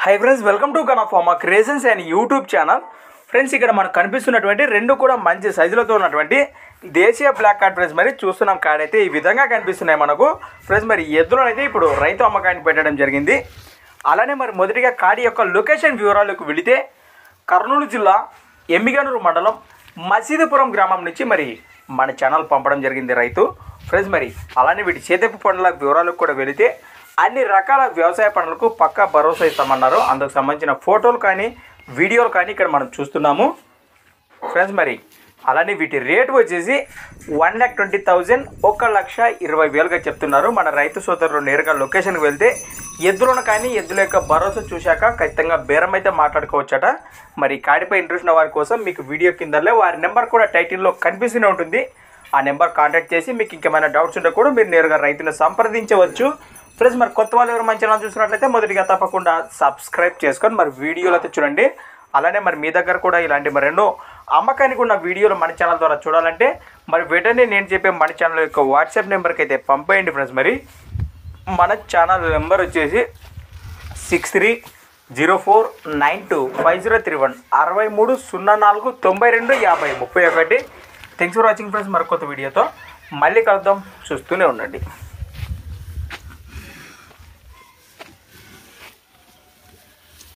Hi friends, welcome to gun of pharma creations and YouTube channel. Friends, ఇక్కడ మనకు కనిపిస్తున్నటువంటి రెండు కూడా మంచి సైజులతో ఉన్నటువంటి దేశీయ బ్లాక్ కార్డ్ ఫ్రెండ్స్ మరి చూస్తున్నాం. కార్డ్ అయితే ఈ విధంగా కనిపిస్తున్నాయి మనకు ఫ్రెండ్స్. మరి ఎద్దులను అయితే ఇప్పుడు రైతు అమ్మకానికి పెట్టడం జరిగింది. అలానే మరి మొదటిగా కార్డ్ యొక్క లొకేషన్ వివరాలకు వెళితే కర్నూలు జిల్లా ఎమ్మిగనూరు మండలం మసీదుపురం గ్రామం నుంచి మరి మన ఛానల్ పంపడం జరిగింది రైతు ఫ్రెండ్స్. మరి అలానే వీటి చేతపు పండ్ల వివరాలకు కూడా వెళితే అన్ని రకాల వ్యవసాయ పనులకు పక్కా భరోసా ఇస్తామన్నారు. అందుకు సంబంధించిన ఫోటోలు కానీ వీడియోలు కానీ ఇక్కడ మనం చూస్తున్నాము ఫ్రెండ్స్. మరి అలానే వీటి రేటు వచ్చేసి 1,20,000 1,20,000గా చెప్తున్నారు. మన రైతు సోదరులు నేరుగా లొకేషన్కి వెళ్తే ఎద్దులను కానీ ఎద్దుల యొక్క భరోసా చూశాక ఖచ్చితంగా బేరం అయితే మాట్లాడుకోవచ్చట. మరి కాడిపై ఇంట్రెస్ట్ ఉన్న వారి కోసం మీకు వీడియో కిందలే వారి నెంబర్ కూడా టైటిల్లో కనిపిస్తూనే ఉంటుంది. ఆ నెంబర్ కాంటాక్ట్ చేసి మీకు ఇంకేమైనా డౌట్స్ ఉంటే కూడా మీరు నేరుగా రైతును సంప్రదించవచ్చు ఫ్రెండ్స్. మరి కొత్త వాళ్ళు ఎవరు మన ఛానల్ చూసినట్లయితే మొదటిగా తప్పకుండా సబ్స్క్రైబ్ చేసుకొని మరి వీడియోలు అయితే చూడండి. అలానే మరి మీ దగ్గర కూడా ఇలాంటి మరెన్నో అమ్మకానికి ఉన్న వీడియోలు మన ఛానల్ ద్వారా చూడాలంటే మరి వెంటనే నేను చెప్పే మన ఛానల్ యొక్క వాట్సాప్ నెంబర్కి అయితే పంపేయండి ఫ్రెండ్స్. మరి మన ఛానల్ నెంబర్ వచ్చేసి 6304925031 6304925031. Thanks for watching friends. మరి కొత్త వీడియోతో మళ్ళీ కలుద్దాం, చూస్తూనే ఉండండి.